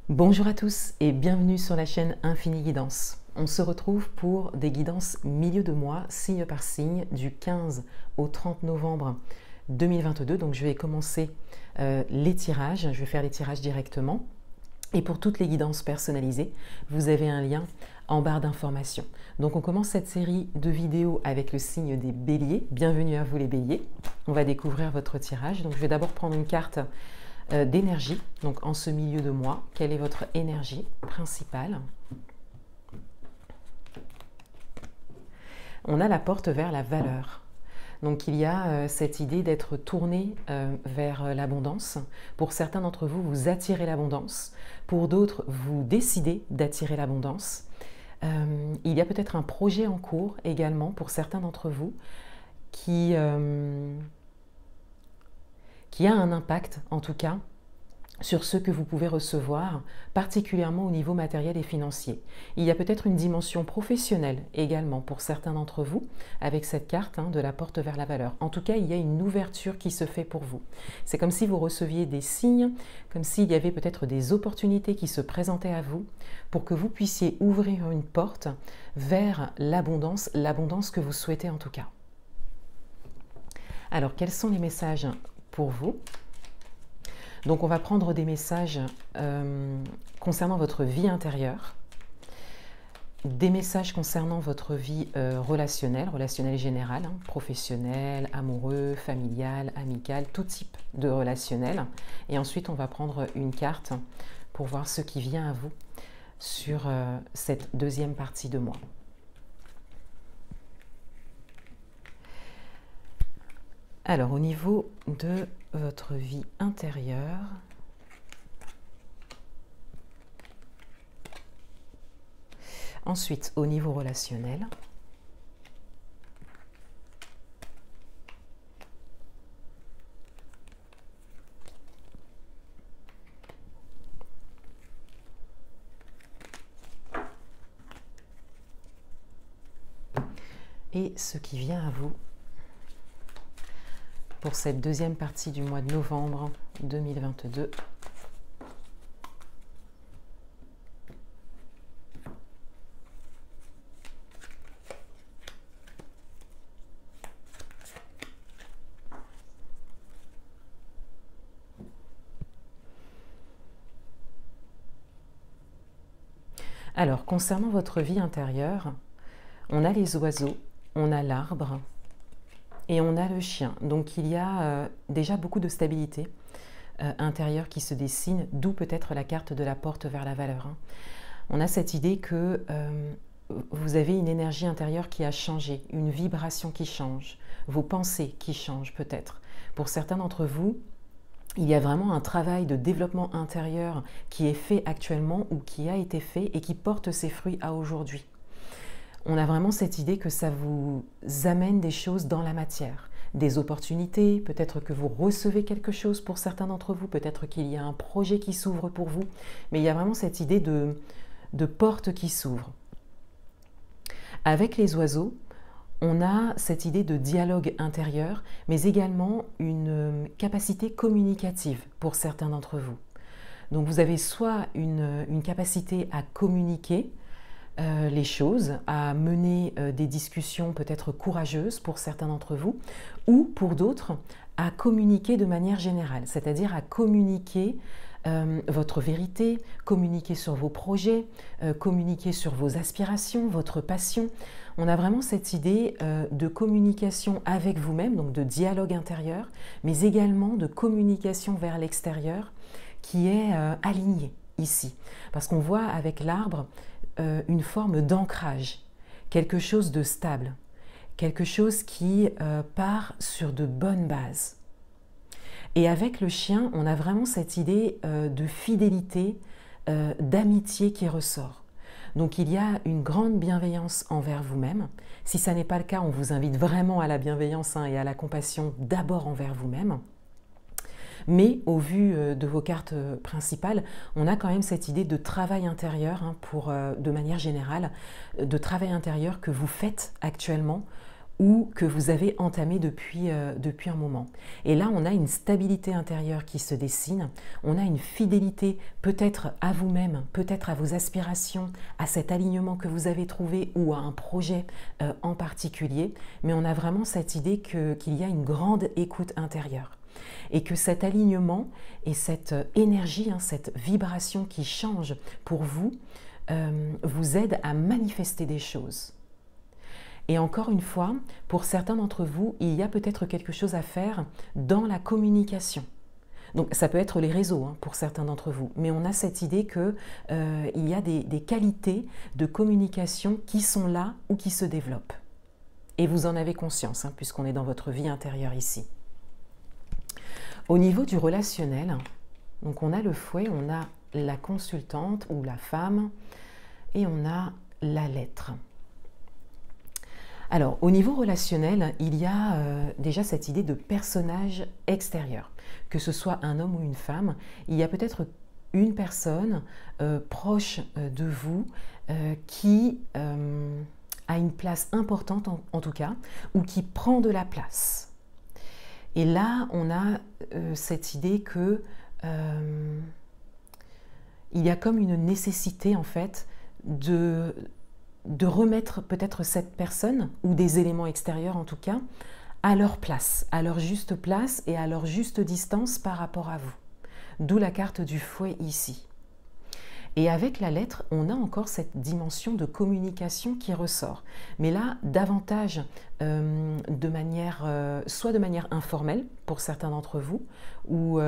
Bonjour à tous et bienvenue sur la chaîne Infini Guidance. On se retrouve pour des guidances milieu de mois, signe par signe, du 15 au 30 novembre 2022. Donc je vais commencer les tirages, je vais faire les tirages directement. Et pour toutes les guidances personnalisées, vous avez un lien en barre d'informations. Donc on commence cette série de vidéos avec le signe des béliers. Bienvenue à vous les béliers. On va découvrir votre tirage. Donc je vais d'abord prendre une carte d'énergie, donc en ce milieu de mois, quelle est votre énergie principale? On a la porte vers la valeur. Donc il y a cette idée d'être tourné vers l'abondance. Pour certains d'entre vous, vous attirez l'abondance. Pour d'autres, vous décidez d'attirer l'abondance. Il y a peut-être un projet en cours également pour certains d'entre vous qui a un impact, en tout cas, sur ce que vous pouvez recevoir, particulièrement au niveau matériel et financier. Il y a peut-être une dimension professionnelle également pour certains d'entre vous, avec cette carte de la porte vers la valeur. En tout cas, il y a une ouverture qui se fait pour vous. C'est comme si vous receviez des signes, comme s'il y avait peut-être des opportunités qui se présentaient à vous, pour que vous puissiez ouvrir une porte vers l'abondance que vous souhaitez en tout cas. Alors, quels sont les messages pour vous? Donc on va prendre des messages concernant votre vie intérieure, des messages concernant votre vie relationnelle générale, professionnelle, amoureux, familiale, amicale, tout type de relationnel. Et ensuite on va prendre une carte pour voir ce qui vient à vous sur cette deuxième partie de mois. Alors, au niveau de votre vie intérieure, ensuite au niveau relationnel, et ce qui vient à vous pour cette deuxième partie du mois de novembre 2022. Alors, concernant votre vie intérieure, on a les oiseaux, on a l'arbre, et on a le chien. Donc il y a déjà beaucoup de stabilité intérieure qui se dessine, d'où peut-être la carte de la porte vers la valeur. On a cette idée que vous avez une énergie intérieure qui a changé, une vibration qui change, vos pensées qui changent peut-être. Pour certains d'entre vous, il y a vraiment un travail de développement intérieur qui est fait actuellement ou qui a été fait et qui porte ses fruits à aujourd'hui. On a vraiment cette idée que ça vous amène des choses dans la matière, des opportunités, peut-être que vous recevez quelque chose pour certains d'entre vous, peut-être qu'il y a un projet qui s'ouvre pour vous, mais il y a vraiment cette idée de porte qui s'ouvre. Avec les oiseaux, on a cette idée de dialogue intérieur, mais également une capacité communicative pour certains d'entre vous. Donc vous avez soit une capacité à communiquer, les choses, à mener des discussions peut-être courageuses pour certains d'entre vous, ou pour d'autres, à communiquer de manière générale, c'est-à-dire à communiquer votre vérité, communiquer sur vos projets, communiquer sur vos aspirations, votre passion. On a vraiment cette idée de communication avec vous-même, donc de dialogue intérieur, mais également de communication vers l'extérieur qui est alignée ici. Parce qu'on voit avec l'arbre une forme d'ancrage, quelque chose de stable, quelque chose qui part sur de bonnes bases. Et avec le chien, on a vraiment cette idée de fidélité, d'amitié qui ressort. Donc il y a une grande bienveillance envers vous-même. Si ça n'est pas le cas, on vous invite vraiment à la bienveillance et à la compassion d'abord envers vous-même. Mais au vu de vos cartes principales, on a quand même cette idée de travail intérieur, de manière générale, de travail intérieur que vous faites actuellement ou que vous avez entamé depuis un moment. Et là, on a une stabilité intérieure qui se dessine, on a une fidélité peut-être à vous-même, peut-être à vos aspirations, à cet alignement que vous avez trouvé ou à un projet en particulier, mais on a vraiment cette idée qu'il y a une grande écoute intérieure. Et que cet alignement et cette énergie, cette vibration qui change pour vous, vous aide à manifester des choses. Et encore une fois, pour certains d'entre vous, il y a peut-être quelque chose à faire dans la communication. Donc ça peut être les réseaux pour certains d'entre vous, mais on a cette idée qu'il y a des qualités de communication qui sont là ou qui se développent. Et vous en avez conscience, puisqu'on est dans votre vie intérieure ici. Au niveau du relationnel, donc on a le fouet, on a la consultante ou la femme, et on a la lettre. Alors, au niveau relationnel, il y a déjà cette idée de personnage extérieur. Que ce soit un homme ou une femme, il y a peut-être une personne proche de vous qui a une place importante en tout cas, ou qui prend de la place. Et là, on a cette idée que il y a comme une nécessité en fait de remettre peut-être cette personne, ou des éléments extérieurs en tout cas, à leur place et à leur juste distance par rapport à vous. D'où la carte du fouet ici. Et avec la lettre, on a encore cette dimension de communication qui ressort. Mais là, davantage de manière, soit de manière informelle pour certains d'entre vous, ou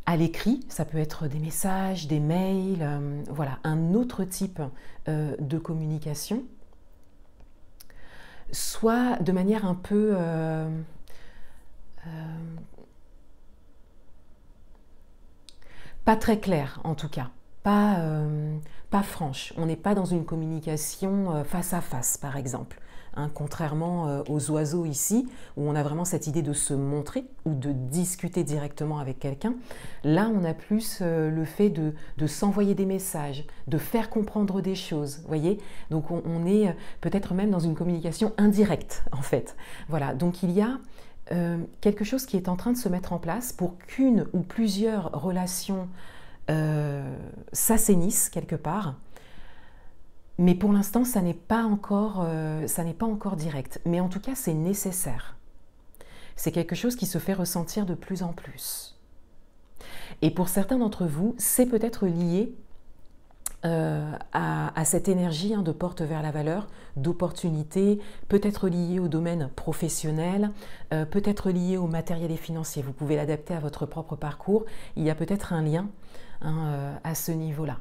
à l'écrit, ça peut être des messages, des mails, voilà, un autre type de communication, soit de manière un peu pas très claire en tout cas, pas franche. On n'est pas dans une communication face à face par exemple. Contrairement aux oiseaux ici, où on a vraiment cette idée de se montrer ou de discuter directement avec quelqu'un, là on a plus le fait de s'envoyer des messages, de faire comprendre des choses, voyez. Donc on est peut-être même dans une communication indirecte en fait. Voilà, donc il y a quelque chose qui est en train de se mettre en place pour qu'une ou plusieurs relations s'assainissent quelque part. Mais pour l'instant, ça n'est pas encore direct. Mais en tout cas, c'est nécessaire. C'est quelque chose qui se fait ressentir de plus en plus. Et pour certains d'entre vous, c'est peut-être lié à cette énergie de porte vers la valeur, d'opportunité, peut-être lié au domaine professionnel, peut-être lié au matériel et financier. Vous pouvez l'adapter à votre propre parcours. Il y a peut-être un lien à ce niveau-là.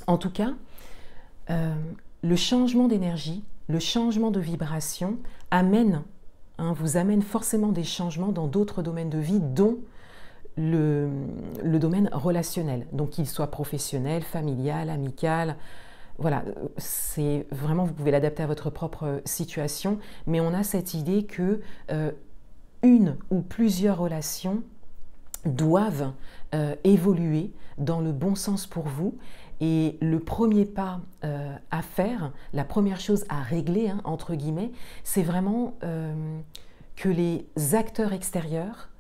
En tout cas, le changement d'énergie, le changement de vibration vous amène forcément des changements dans d'autres domaines de vie, dont le domaine relationnel, donc qu'il soit professionnel, familial, amical. Voilà, c'est vraiment, vous pouvez l'adapter à votre propre situation, mais on a cette idée que une ou plusieurs relations doivent évoluer dans le bon sens pour vous. Et le premier pas à faire, la première chose à régler, entre guillemets, c'est vraiment que les acteurs extérieurs,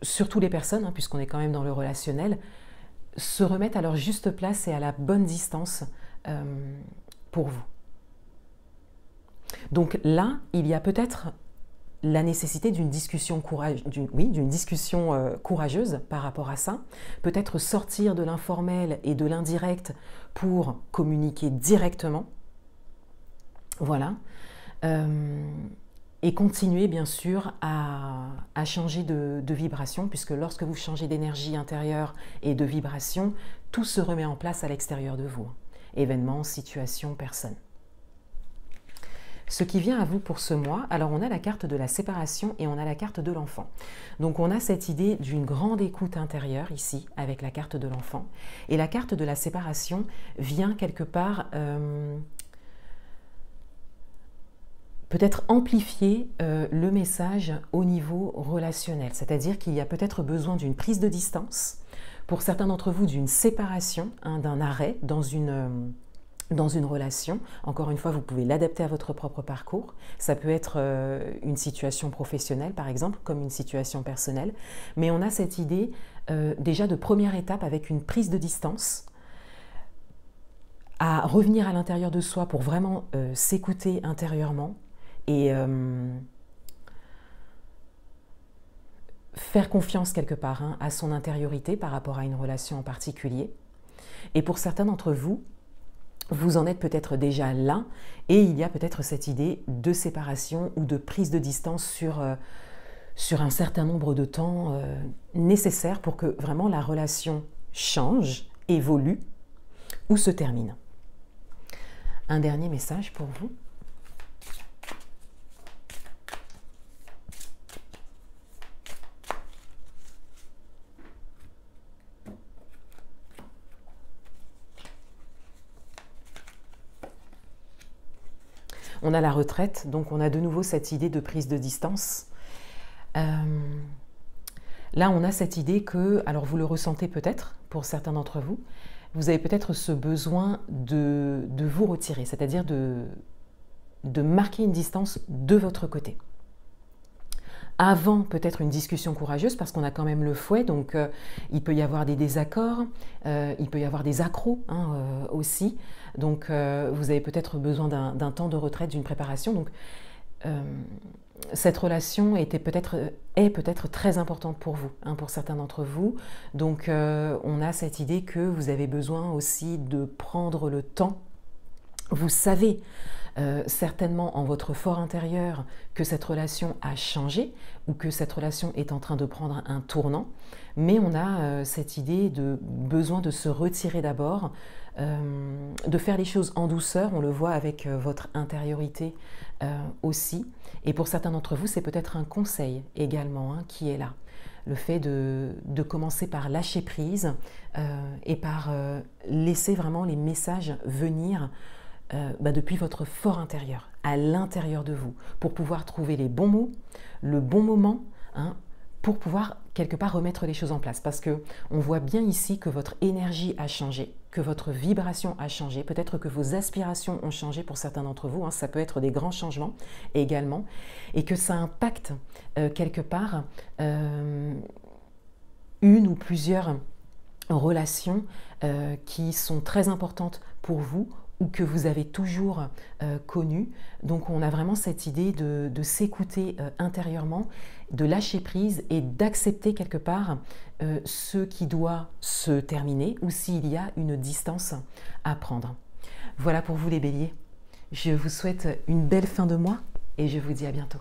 surtout les personnes, puisqu'on est quand même dans le relationnel, se remettent à leur juste place et à la bonne distance pour vous. Donc là, il y a peut-être la nécessité d'une discussion courageuse par rapport à ça, peut-être sortir de l'informel et de l'indirect pour communiquer directement, voilà, et continuer bien sûr à changer de vibration, puisque lorsque vous changez d'énergie intérieure et de vibration, tout se remet en place à l'extérieur de vous, événements, situations, personnes. Ce qui vient à vous pour ce mois, alors on a la carte de la séparation et on a la carte de l'enfant. Donc on a cette idée d'une grande écoute intérieure ici, avec la carte de l'enfant. Et la carte de la séparation vient quelque part peut-être amplifier le message au niveau relationnel. C'est-à-dire qu'il y a peut-être besoin d'une prise de distance, pour certains d'entre vous d'une séparation, d'un arrêt dans une dans une relation. Encore une fois, vous pouvez l'adapter à votre propre parcours. Ça peut être une situation professionnelle, par exemple, comme une situation personnelle. Mais on a cette idée déjà de première étape avec une prise de distance, à revenir à l'intérieur de soi pour vraiment s'écouter intérieurement et faire confiance quelque part à son intériorité par rapport à une relation en particulier. Et pour certains d'entre vous, vous en êtes peut-être déjà là et il y a peut-être cette idée de séparation ou de prise de distance sur un certain nombre de temps nécessaire pour que vraiment la relation change, évolue ou se termine. Un dernier message pour vous. On a la retraite, donc on a de nouveau cette idée de prise de distance. Là, on a cette idée que, alors vous le ressentez peut-être pour certains d'entre vous, vous avez peut-être ce besoin de vous retirer, c'est-à-dire de marquer une distance de votre côté. Avant peut-être une discussion courageuse, parce qu'on a quand même le fouet, donc il peut y avoir des désaccords, il peut y avoir des accros aussi, donc vous avez peut-être besoin d'un temps de retraite, d'une préparation. Donc cette relation est peut-être très importante pour vous, pour certains d'entre vous. Donc on a cette idée que vous avez besoin aussi de prendre le temps. Vous savez certainement en votre fort intérieur que cette relation a changé ou que cette relation est en train de prendre un tournant, mais on a cette idée de besoin de se retirer d'abord, de faire les choses en douceur. On le voit avec votre intériorité aussi, et pour certains d'entre vous c'est peut-être un conseil également qui est là, le fait de commencer par lâcher prise et par laisser vraiment les messages venir depuis votre fort intérieur, à l'intérieur de vous, pour pouvoir trouver les bons mots, le bon moment, pour pouvoir quelque part remettre les choses en place. Parce qu'on voit bien ici que votre énergie a changé, que votre vibration a changé, peut-être que vos aspirations ont changé pour certains d'entre vous, ça peut être des grands changements également, et que ça impacte quelque part une ou plusieurs relations qui sont très importantes pour vous, ou que vous avez toujours connu. Donc on a vraiment cette idée de s'écouter intérieurement, de lâcher prise et d'accepter quelque part ce qui doit se terminer ou s'il y a une distance à prendre. Voilà pour vous les béliers. Je vous souhaite une belle fin de mois et je vous dis à bientôt.